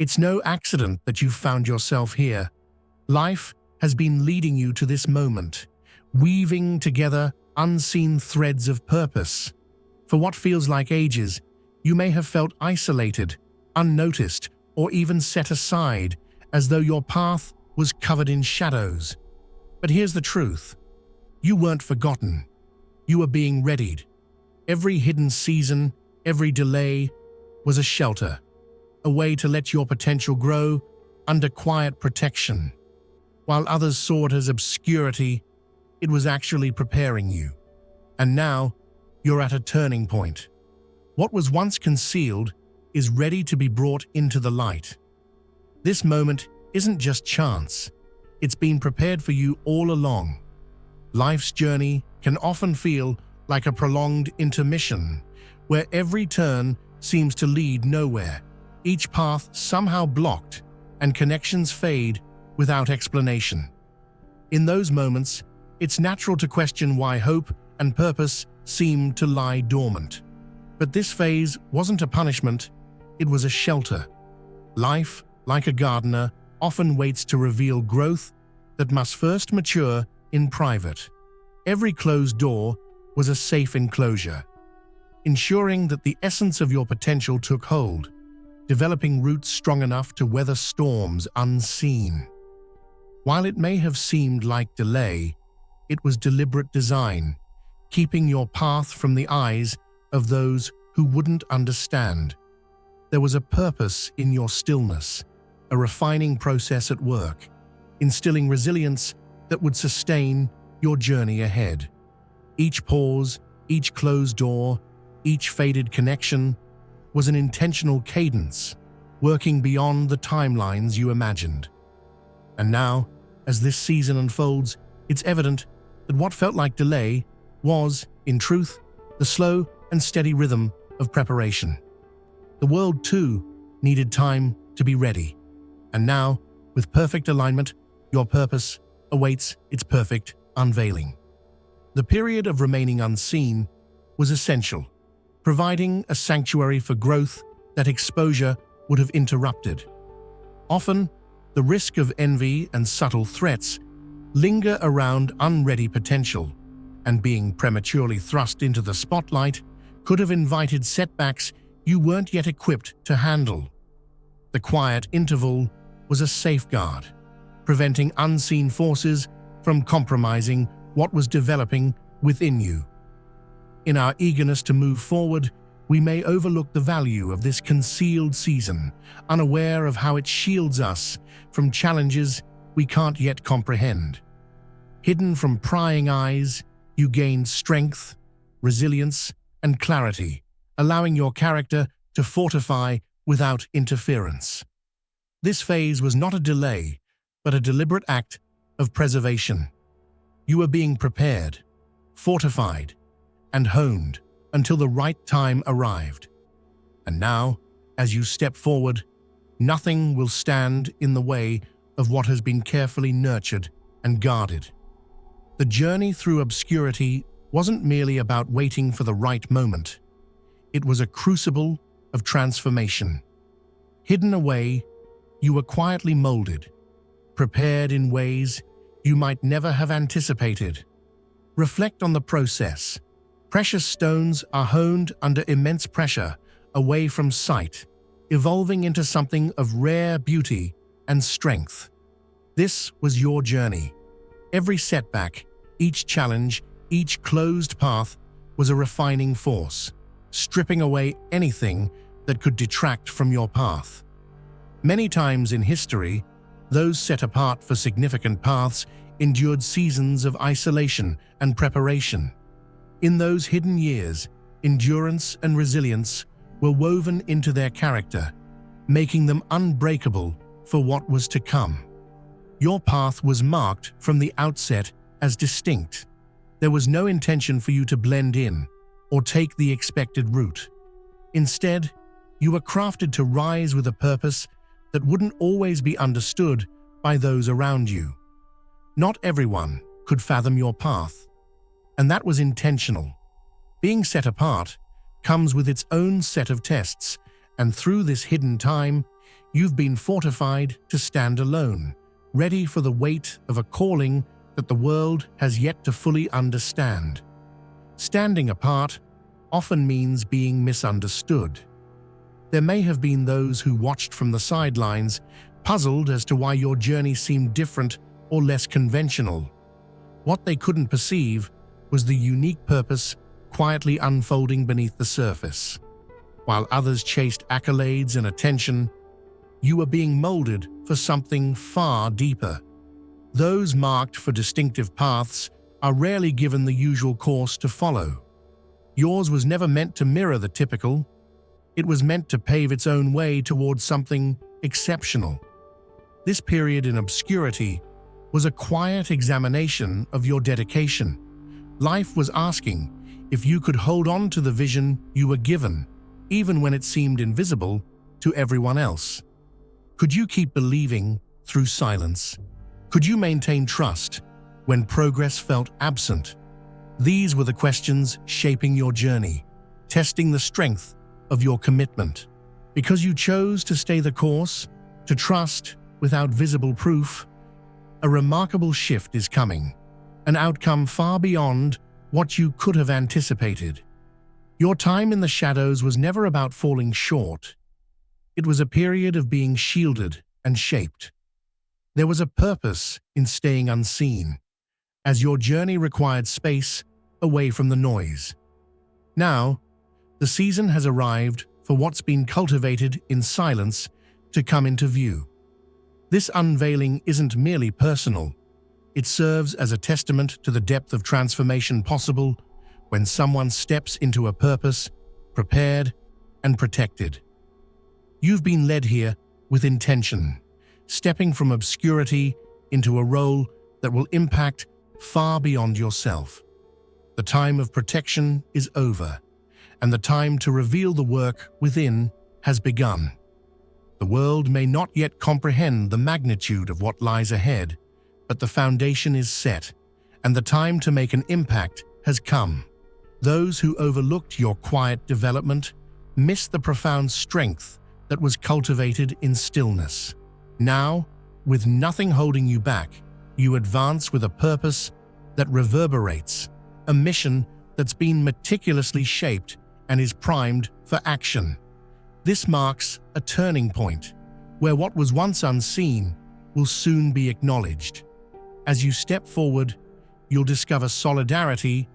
It's no accident that you've found yourself here. Life has been leading you to this moment, weaving together unseen threads of purpose. For what feels like ages, you may have felt isolated, unnoticed, or even set aside, as though your path was covered in shadows. But here's the truth. You weren't forgotten. You were being readied. Every hidden season, every delay, was a shelter, a way to let your potential grow under quiet protection. While others saw it as obscurity, it was actually preparing you. And now, you're at a turning point. What was once concealed is ready to be brought into the light. This moment isn't just chance. It's been prepared for you all along. Life's journey can often feel like a prolonged intermission, where every turn seems to lead nowhere, each path somehow blocked, and connections fade without explanation. In those moments, it's natural to question why hope and purpose seem to lie dormant. But this phase wasn't a punishment, it was a shelter. Life, like a gardener, often waits to reveal growth that must first mature in private. Every closed door was a safe enclosure, ensuring that the essence of your potential took hold, developing roots strong enough to weather storms unseen. While it may have seemed like delay, it was deliberate design, keeping your path from the eyes of those who wouldn't understand. There was a purpose in your stillness, a refining process at work, instilling resilience that would sustain your journey ahead. Each pause, each closed door, each faded connection was an intentional cadence, working beyond the timelines you imagined. And now, as this season unfolds, it's evident that what felt like delay was, in truth, the slow and steady rhythm of preparation. The world, too, needed time to be ready. And now, with perfect alignment, your purpose awaits its perfect unveiling. The period of remaining unseen was essential, providing a sanctuary for growth that exposure would have interrupted. Often, the risk of envy and subtle threats linger around unready potential, and being prematurely thrust into the spotlight could have invited setbacks you weren't yet equipped to handle. The quiet interval was a safeguard, preventing unseen forces from compromising what was developing within you. In our eagerness to move forward, we may overlook the value of this concealed season, unaware of how it shields us from challenges we can't yet comprehend. Hidden from prying eyes, you gain strength, resilience, and clarity, allowing your character to fortify without interference. This phase was not a delay, but a deliberate act of preservation. You were being prepared, fortified, and honed until the right time arrived. And now, as you step forward, nothing will stand in the way of what has been carefully nurtured and guarded. The journey through obscurity wasn't merely about waiting for the right moment. It was a crucible of transformation. Hidden away, you were quietly molded, prepared in ways you might never have anticipated. Reflect on the process. Precious stones are honed under immense pressure, away from sight, evolving into something of rare beauty and strength. This was your journey. Every setback, each challenge, each closed path was a refining force, stripping away anything that could detract from your path. Many times in history, those set apart for significant paths endured seasons of isolation and preparation. In those hidden years, endurance and resilience were woven into their character, making them unbreakable for what was to come. Your path was marked from the outset as distinct. There was no intention for you to blend in or take the expected route. Instead, you were crafted to rise with a purpose that wouldn't always be understood by those around you. Not everyone could fathom your path, and that was intentional. Being set apart comes with its own set of tests, and through this hidden time, You've been fortified to stand alone, ready for the weight of a calling that the world has yet to fully understand. Standing apart often means being misunderstood. There may have been those who watched from the sidelines, puzzled as to why your journey seemed different or less conventional. What they couldn't perceive was the unique purpose quietly unfolding beneath the surface. While others chased accolades and attention, you were being molded for something far deeper. Those marked for distinctive paths are rarely given the usual course to follow. Yours was never meant to mirror the typical. It was meant to pave its own way towards something exceptional. This period in obscurity was a quiet examination of your dedication. Life was asking if you could hold on to the vision you were given, even when it seemed invisible to everyone else. Could you keep believing through silence? Could you maintain trust when progress felt absent? These were the questions shaping your journey, testing the strength of your commitment. Because you chose to stay the course, to trust without visible proof, a remarkable shift is coming, an outcome far beyond what you could have anticipated. Your time in the shadows was never about falling short. It was a period of being shielded and shaped. There was a purpose in staying unseen, as your journey required space away from the noise. Now, the season has arrived for what's been cultivated in silence to come into view. This unveiling isn't merely personal. It serves as a testament to the depth of transformation possible when someone steps into a purpose, prepared and protected. You've been led here with intention, stepping from obscurity into a role that will impact far beyond yourself. The time of protection is over, and the time to reveal the work within has begun. The world may not yet comprehend the magnitude of what lies ahead, but the foundation is set, and the time to make an impact has come. Those who overlooked your quiet development missed the profound strength that was cultivated in stillness. Now, with nothing holding you back, you advance with a purpose that reverberates, a mission that's been meticulously shaped and is primed for action. This marks a turning point, where what was once unseen will soon be acknowledged. As you step forward, you'll discover solidarity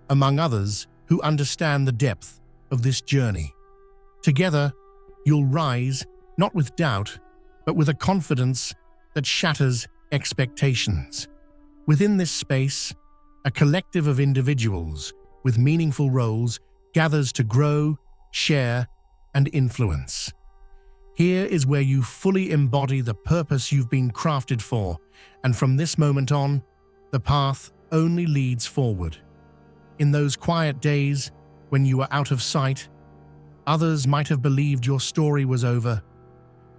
among others who understand the depth of this journey. Together, you'll rise, not with doubt, but with a confidence that shatters expectations. Within this space, a collective of individuals with meaningful roles gathers to grow, share, and influence. Here is where you fully embody the purpose you've been crafted for, and from this moment on, the path only leads forward. In those quiet days when you were out of sight, others might have believed your story was over.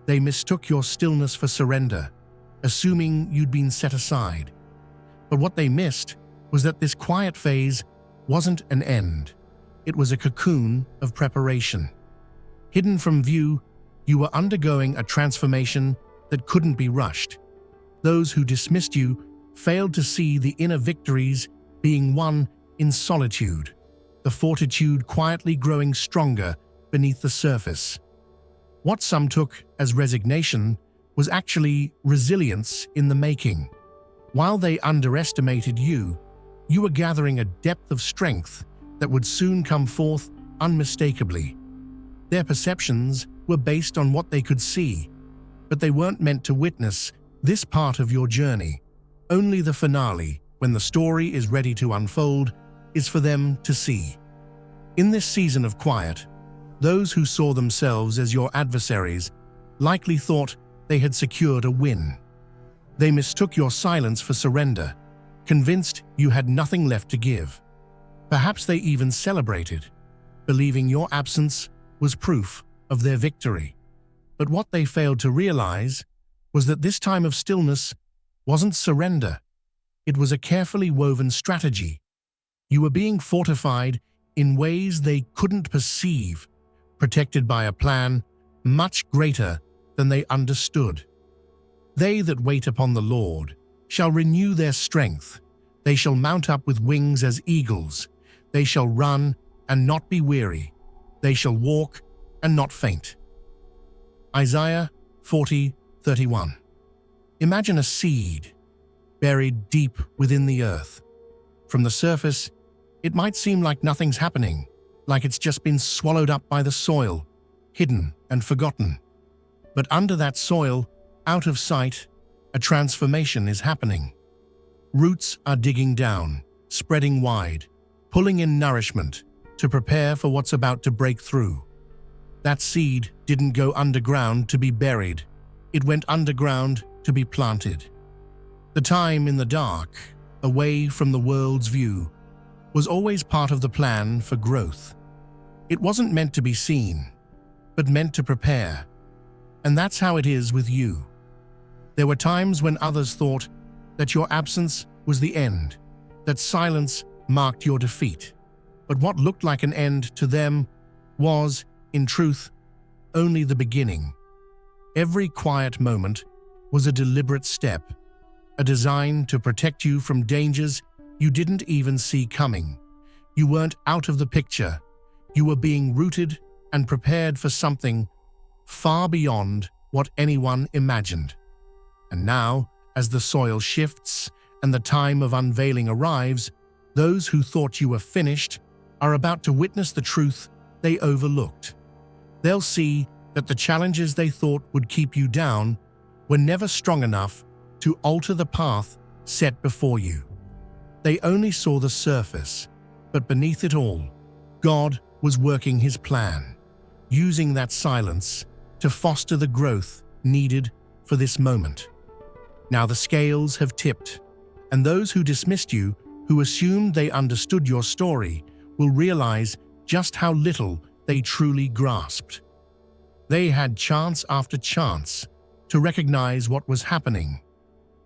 They mistook your stillness for surrender, assuming you'd been set aside. But what they missed was that this quiet phase wasn't an end. It was a cocoon of preparation. Hidden from view, you were undergoing a transformation that couldn't be rushed. Those who dismissed you failed to see the inner victories being won in solitude, the fortitude quietly growing stronger beneath the surface. What some took as resignation was actually resilience in the making. While they underestimated you, you were gathering a depth of strength that would soon come forth unmistakably. Their perceptions were based on what they could see, but they weren't meant to witness this part of your journey. Only the finale, when the story is ready to unfold, is for them to see. In this season of quiet, those who saw themselves as your adversaries likely thought they had secured a win. They mistook your silence for surrender, convinced you had nothing left to give. Perhaps they even celebrated, believing your absence was proof of their victory. But what they failed to realize was that this time of stillness wasn't surrender. It was a carefully woven strategy. You were being fortified in ways they couldn't perceive, protected by a plan much greater than they understood. They that wait upon the Lord shall renew their strength. They shall mount up with wings as eagles. They shall run and not be weary. They shall walk and not faint. Isaiah 40:31. Imagine a seed buried deep within the earth. From the surface, it might seem like nothing's happening, like it's just been swallowed up by the soil, hidden and forgotten. But under that soil, out of sight, a transformation is happening. Roots are digging down, spreading wide, pulling in nourishment to prepare for what's about to break through. That seed didn't go underground to be buried. It went underground to be planted. The time in the dark, away from the world's view, was always part of the plan for growth. It wasn't meant to be seen, but meant to prepare. And that's how it is with you. There were times when others thought that your absence was the end, that silence marked your defeat. But what looked like an end to them was, in truth, only the beginning. Every quiet moment was a deliberate step, a design to protect you from dangers you didn't even see coming. You weren't out of the picture. You were being rooted and prepared for something far beyond what anyone imagined. And now, as the soil shifts and the time of unveiling arrives, those who thought you were finished are about to witness the truth they overlooked. They'll see that the challenges they thought would keep you down were never strong enough to alter the path set before you. They only saw the surface, but beneath it all, God was working His plan, using that silence to foster the growth needed for this moment. Now the scales have tipped, and those who dismissed you, who assumed they understood your story, will realize just how little they truly grasped. They had chance after chance to recognize what was happening,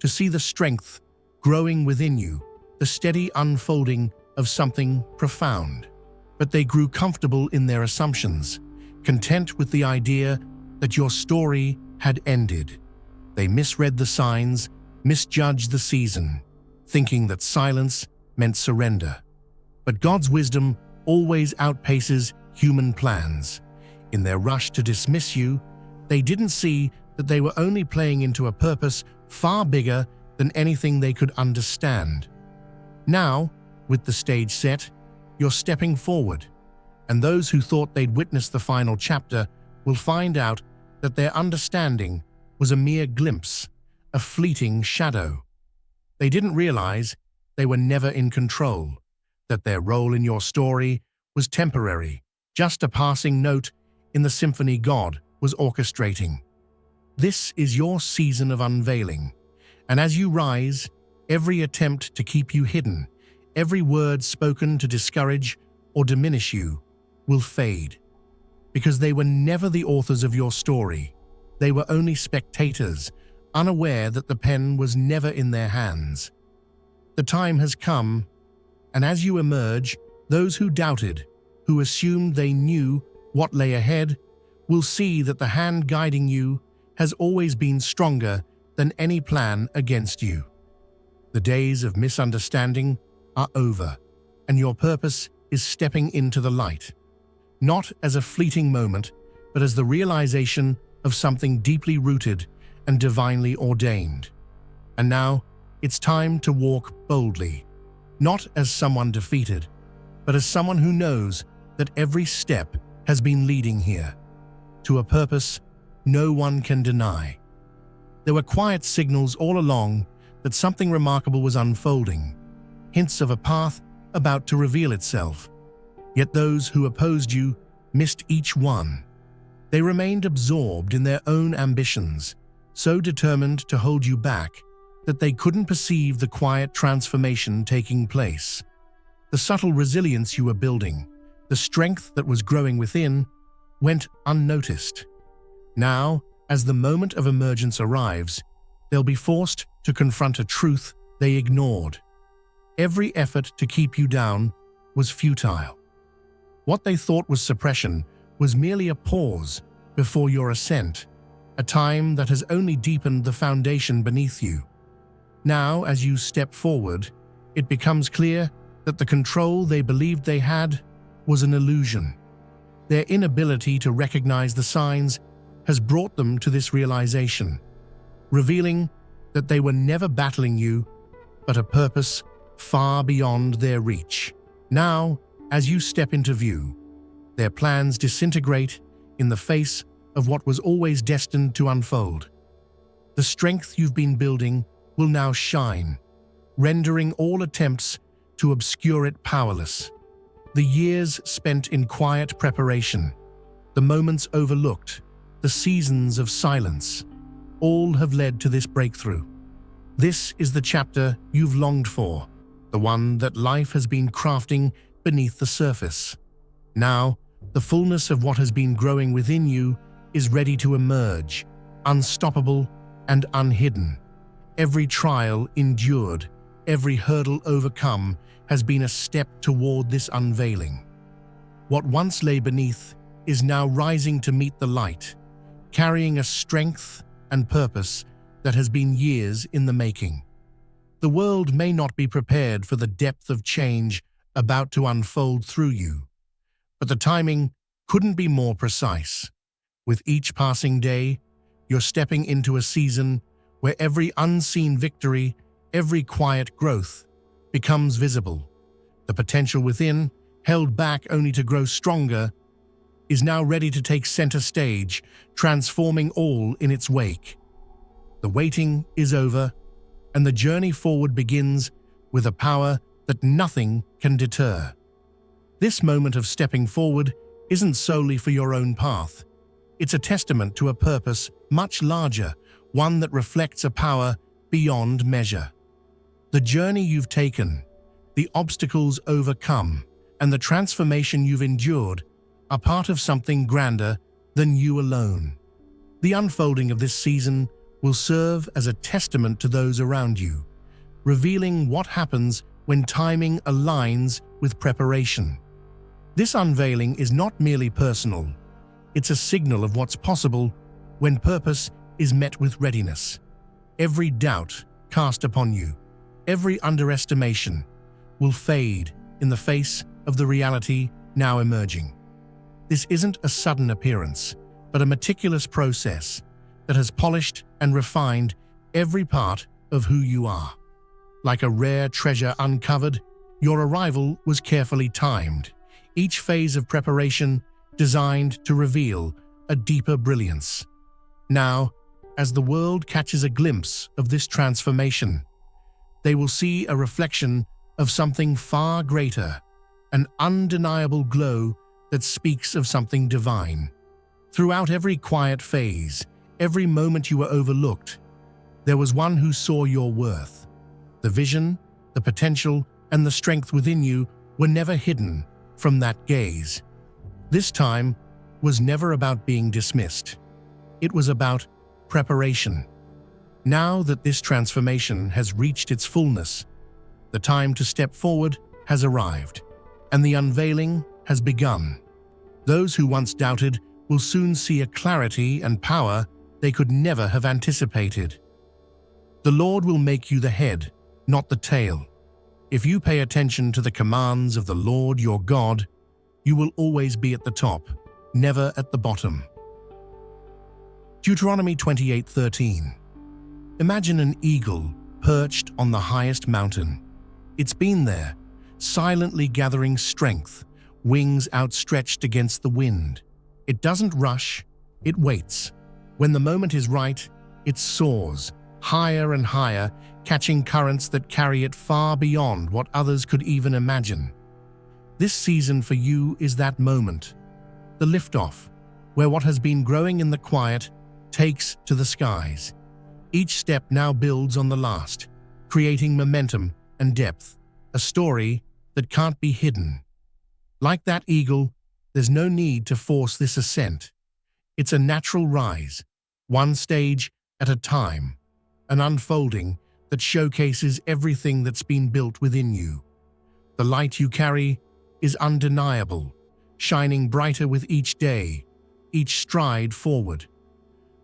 to see the strength growing within you, the steady unfolding of something profound. But they grew comfortable in their assumptions, content with the idea that your story had ended. They misread the signs, misjudged the season, thinking that silence meant surrender. But God's wisdom always outpaces human plans. In their rush to dismiss you, they didn't see that they were only playing into a purpose far bigger than anything they could understand. Now, with the stage set, you're stepping forward, and those who thought they'd witnessed the final chapter will find out that their understanding was a mere glimpse, a fleeting shadow. They didn't realize they were never in control, that their role in your story was temporary, just a passing note in the symphony God was orchestrating. This is your season of unveiling, and as you rise, every attempt to keep you hidden, every word spoken to discourage or diminish you, will fade. Because they were never the authors of your story. They were only spectators, unaware that the pen was never in their hands. The time has come, and as you emerge, those who doubted, who assumed they knew what lay ahead, will see that the hand guiding you has always been stronger than any plan against you. The days of misunderstanding are over, and your purpose is stepping into the light, not as a fleeting moment, but as the realization of something deeply rooted and divinely ordained. And now, it's time to walk boldly, not as someone defeated, but as someone who knows that every step has been leading here, to a purpose no one can deny. There were quiet signals all along that something remarkable was unfolding, hints of a path about to reveal itself. Yet those who opposed you missed each one. They remained absorbed in their own ambitions, so determined to hold you back that they couldn't perceive the quiet transformation taking place. The subtle resilience you were building, the strength that was growing within, went unnoticed. Now, as the moment of emergence arrives, they'll be forced to confront a truth they ignored. Every effort to keep you down was futile. What they thought was suppression was merely a pause before your ascent, a time that has only deepened the foundation beneath you. Now, as you step forward, it becomes clear that the control they believed they had was an illusion. Their inability to recognize the signs has brought them to this realization, revealing that they were never battling you, but a purpose far beyond their reach. Now, as you step into view, their plans disintegrate in the face of what was always destined to unfold. The strength you've been building will now shine, rendering all attempts to obscure it powerless. The years spent in quiet preparation, the moments overlooked, the seasons of silence, all have led to this breakthrough. This is the chapter you've longed for, the one that life has been crafting beneath the surface. Now, the fullness of what has been growing within you is ready to emerge, unstoppable and unhidden. Every trial endured, every hurdle overcome has been a step toward this unveiling. What once lay beneath is now rising to meet the light, carrying a strength and purpose that has been years in the making. The world may not be prepared for the depth of change about to unfold through you, but the timing couldn't be more precise. With each passing day, you're stepping into a season where every unseen victory, every quiet growth, becomes visible. The potential within, held back only to grow stronger, is now ready to take center stage, transforming all in its wake. The waiting is over, and the journey forward begins with a power that nothing can deter. This moment of stepping forward isn't solely for your own path. It's a testament to a purpose much larger, one that reflects a power beyond measure. The journey you've taken, the obstacles overcome, and the transformation you've endured are part of something grander than you alone. The unfolding of this season will serve as a testament to those around you, revealing what happens when timing aligns with preparation. This unveiling is not merely personal, it's a signal of what's possible when purpose is met with readiness. Every doubt cast upon you, every underestimation, will fade in the face of the reality now emerging. This isn't a sudden appearance, but a meticulous process that has polished and refined every part of who you are. Like a rare treasure uncovered, your arrival was carefully timed, each phase of preparation designed to reveal a deeper brilliance. Now, as the world catches a glimpse of this transformation, they will see a reflection of something far greater, an undeniable glow that speaks of something divine. Throughout every quiet phase, every moment you were overlooked, there was one who saw your worth. The vision, the potential, and the strength within you were never hidden from that gaze. This time was never about being dismissed. It was about preparation. Now that this transformation has reached its fullness, the time to step forward has arrived, and the unveiling has begun. Those who once doubted will soon see a clarity and power they could never have anticipated. The Lord will make you the head, not the tail. If you pay attention to the commands of the Lord your God, you will always be at the top, never at the bottom. Deuteronomy 28:13. Imagine an eagle perched on the highest mountain. It's been there, silently gathering strength, wings outstretched against the wind. It doesn't rush, it waits. When the moment is right, it soars, higher and higher, catching currents that carry it far beyond what others could even imagine. This season for you is that moment, the liftoff, where what has been growing in the quiet takes to the skies. Each step now builds on the last, creating momentum and depth, a story that can't be hidden. Like that eagle, there's no need to force this ascent. It's a natural rise, one stage at a time, an unfolding that showcases everything that's been built within you. The light you carry is undeniable, shining brighter with each day, each stride forward.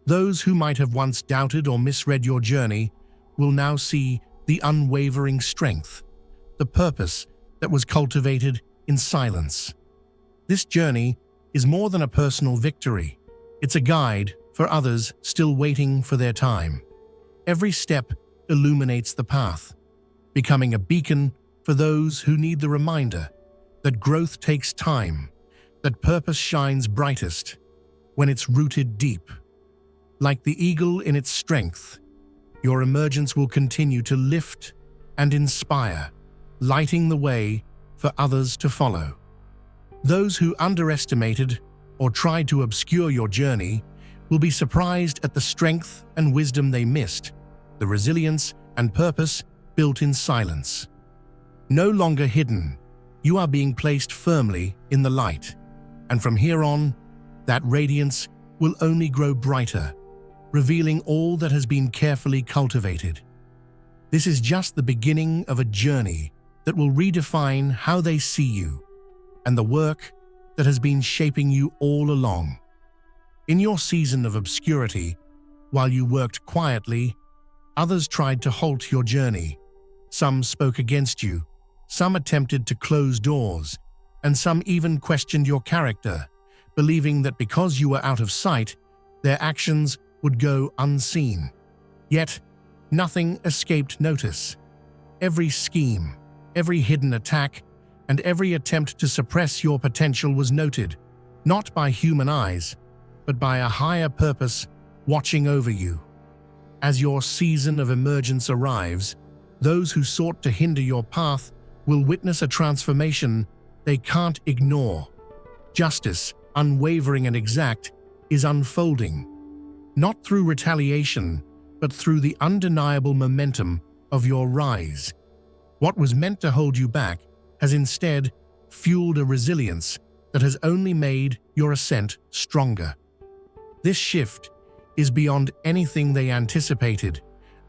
Those who might have once doubted or misread your journey will now see the unwavering strength, the purpose that was cultivated in silence. This journey is more than a personal victory. It's a guide for others still waiting for their time. Every step illuminates the path, becoming a beacon for those who need the reminder that growth takes time, that purpose shines brightest when it's rooted deep. Like the eagle in its strength, your emergence will continue to lift and inspire, lighting the way for others to follow. Those who underestimated or tried to obscure your journey will be surprised at the strength and wisdom they missed, the resilience and purpose built in silence. No longer hidden, you are being placed firmly in the light, and from here on, that radiance will only grow brighter, revealing all that has been carefully cultivated. This is just the beginning of a journey that will redefine how they see you and the work that has been shaping you all along. In your season of obscurity, while you worked quietly, others tried to halt your journey. Some spoke against you, some attempted to close doors, and some even questioned your character, believing that because you were out of sight, their actions would go unseen. Yet, nothing escaped notice. Every scheme, every hidden attack, and every attempt to suppress your potential was noted, not by human eyes, but by a higher purpose watching over you. As your season of emergence arrives, those who sought to hinder your path will witness a transformation they can't ignore. Justice, unwavering and exact, is unfolding, not through retaliation, but through the undeniable momentum of your rise. What was meant to hold you back has instead fueled a resilience that has only made your ascent stronger. This shift is beyond anything they anticipated,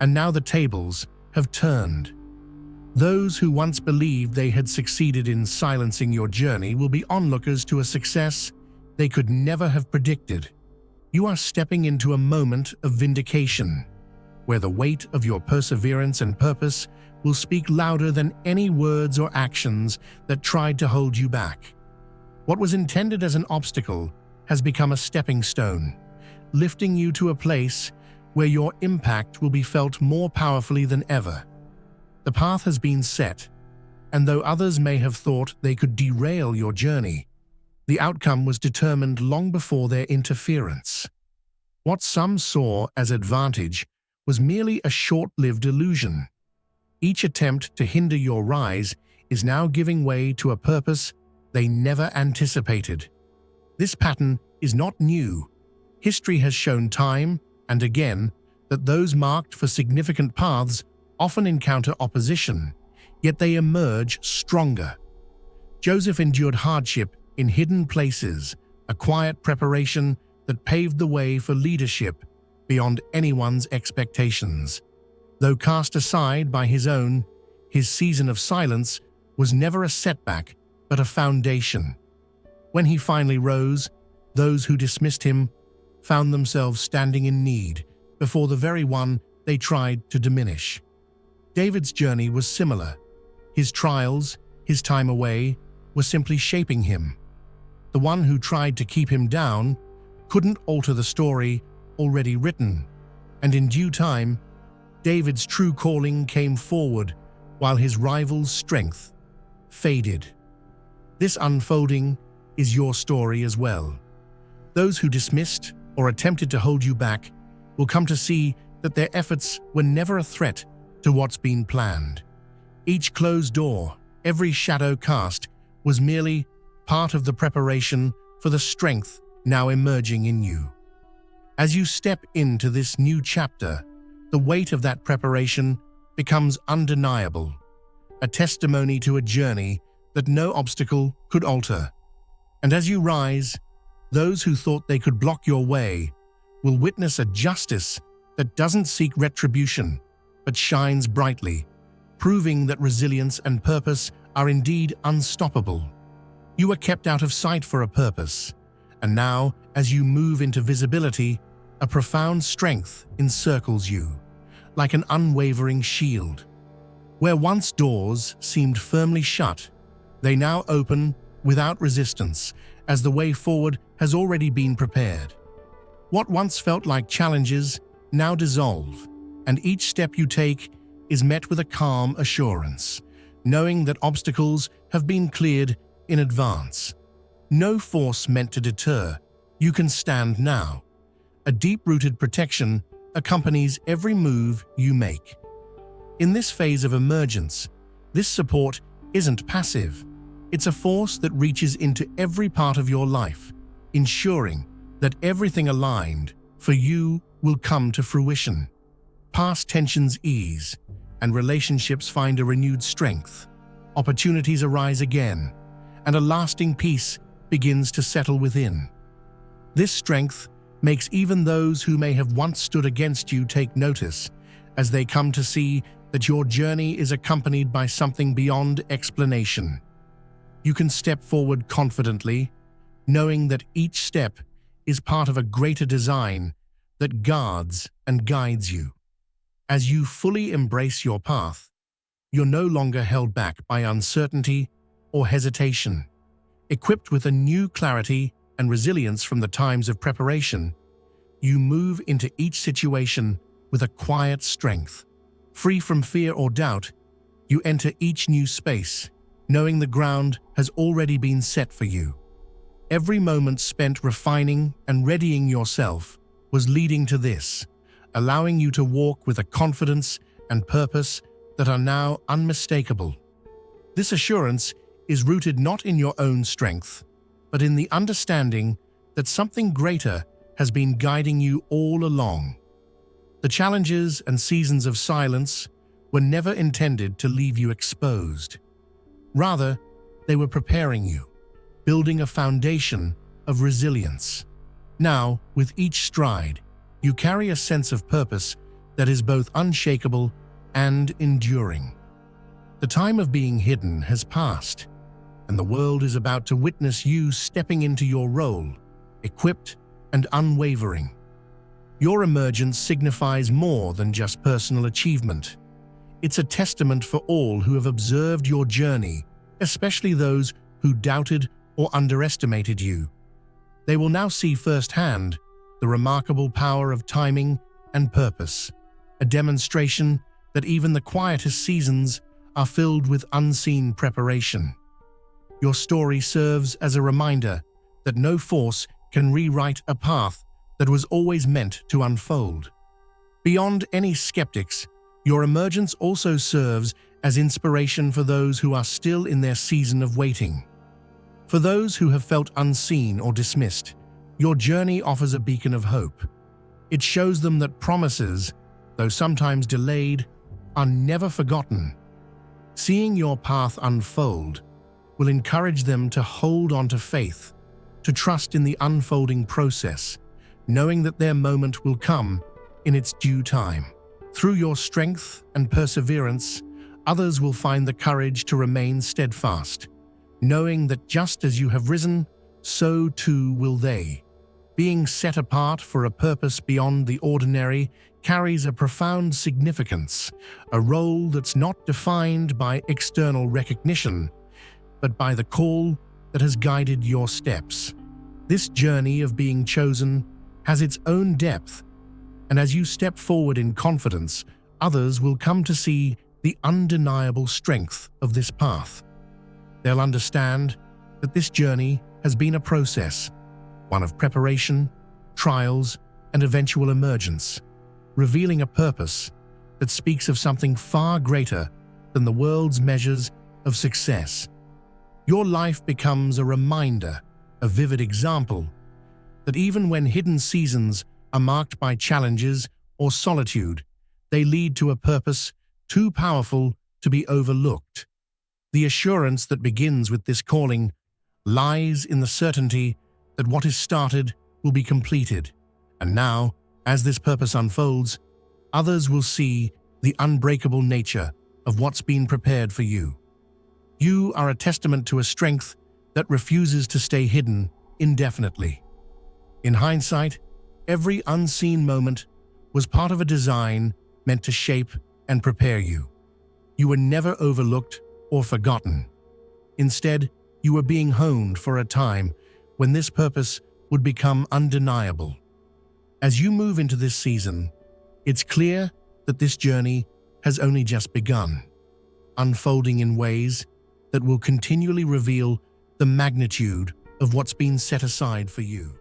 and now the tables have turned. Those who once believed they had succeeded in silencing your journey will be onlookers to a success they could never have predicted. You are stepping into a moment of vindication, where the weight of your perseverance and purpose will speak louder than any words or actions that tried to hold you back. What was intended as an obstacle has become a stepping stone, lifting you to a place where your impact will be felt more powerfully than ever. The path has been set, and though others may have thought they could derail your journey, the outcome was determined long before their interference. What some saw as advantage was merely a short-lived illusion. Each attempt to hinder your rise is now giving way to a purpose they never anticipated. This pattern is not new. History has shown time and again that those marked for significant paths often encounter opposition, yet they emerge stronger. Joseph endured hardship in hidden places, a quiet preparation that paved the way for leadership beyond anyone's expectations. Though cast aside by his own, his season of silence was never a setback, but a foundation. When he finally rose, those who dismissed him found themselves standing in need before the very one they tried to diminish. David's journey was similar. His trials, his time away, were simply shaping him. The one who tried to keep him down couldn't alter the story already written, and in due time, David's true calling came forward while his rival's strength faded. This unfolding is your story as well. Those who dismissed or attempted to hold you back will come to see that their efforts were never a threat to what's been planned. Each closed door, every shadow cast, was merely part of the preparation for the strength now emerging in you. As you step into this new chapter, the weight of that preparation becomes undeniable, a testimony to a journey that no obstacle could alter. And as you rise, those who thought they could block your way will witness a justice that doesn't seek retribution, but shines brightly, proving that resilience and purpose are indeed unstoppable. You were kept out of sight for a purpose, and now, as you move into visibility, a profound strength encircles you, like an unwavering shield. Where once doors seemed firmly shut, they now open without resistance, as the way forward has already been prepared. What once felt like challenges now dissolve, and each step you take is met with a calm assurance, knowing that obstacles have been cleared in advance. No force meant to deter, you can stand now. A deep-rooted protection accompanies every move you make. In this phase of emergence, this support isn't passive. It's a force that reaches into every part of your life, ensuring that everything aligned for you will come to fruition. Past tensions ease, and relationships find a renewed strength. Opportunities arise again, and a lasting peace begins to settle within. This strength makes even those who may have once stood against you take notice, as they come to see that your journey is accompanied by something beyond explanation. You can step forward confidently, knowing that each step is part of a greater design that guards and guides you. As you fully embrace your path, you're no longer held back by uncertainty or hesitation. Equipped with a new clarity and resilience from the times of preparation, you move into each situation with a quiet strength. Free from fear or doubt, you enter each new space, knowing the ground has already been set for you. Every moment spent refining and readying yourself was leading to this, allowing you to walk with a confidence and purpose that are now unmistakable. This assurance is rooted not in your own strength, but in the understanding that something greater has been guiding you all along. The challenges and seasons of silence were never intended to leave you exposed. Rather, they were preparing you, building a foundation of resilience. Now, with each stride, you carry a sense of purpose that is both unshakable and enduring. The time of being hidden has passed, and the world is about to witness you stepping into your role, equipped and unwavering. Your emergence signifies more than just personal achievement. It's a testament for all who have observed your journey, especially those who doubted or underestimated you. They will now see firsthand the remarkable power of timing and purpose, a demonstration that even the quietest seasons are filled with unseen preparation. Your story serves as a reminder that no force can rewrite a path that was always meant to unfold. Beyond any skeptics, your emergence also serves as inspiration for those who are still in their season of waiting. For those who have felt unseen or dismissed, your journey offers a beacon of hope. It shows them that promises, though sometimes delayed, are never forgotten. Seeing your path unfold will encourage them to hold on to faith, to trust in the unfolding process, knowing that their moment will come in its due time. Through your strength and perseverance, others will find the courage to remain steadfast, knowing that just as you have risen, so too will they. Being set apart for a purpose beyond the ordinary carries a profound significance, a role that's not defined by external recognition, but by the call that has guided your steps. This journey of being chosen has its own depth, and as you step forward in confidence, others will come to see the undeniable strength of this path. They'll understand that this journey has been a process, one of preparation, trials, and eventual emergence, revealing a purpose that speaks of something far greater than the world's measures of success. Your life becomes a reminder, a vivid example, that even when hidden seasons are marked by challenges or solitude, they lead to a purpose too powerful to be overlooked. The assurance that begins with this calling lies in the certainty that what is started will be completed. And now, as this purpose unfolds, others will see the unbreakable nature of what's been prepared for you. You are a testament to a strength that refuses to stay hidden indefinitely. In hindsight, Every unseen moment was part of a design meant to shape and prepare you. You were never overlooked or forgotten. Instead, you were being honed for a time when this purpose would become undeniable. As you move into this season, it's clear that this journey has only just begun, unfolding in ways that will continually reveal the magnitude of what's been set aside for you.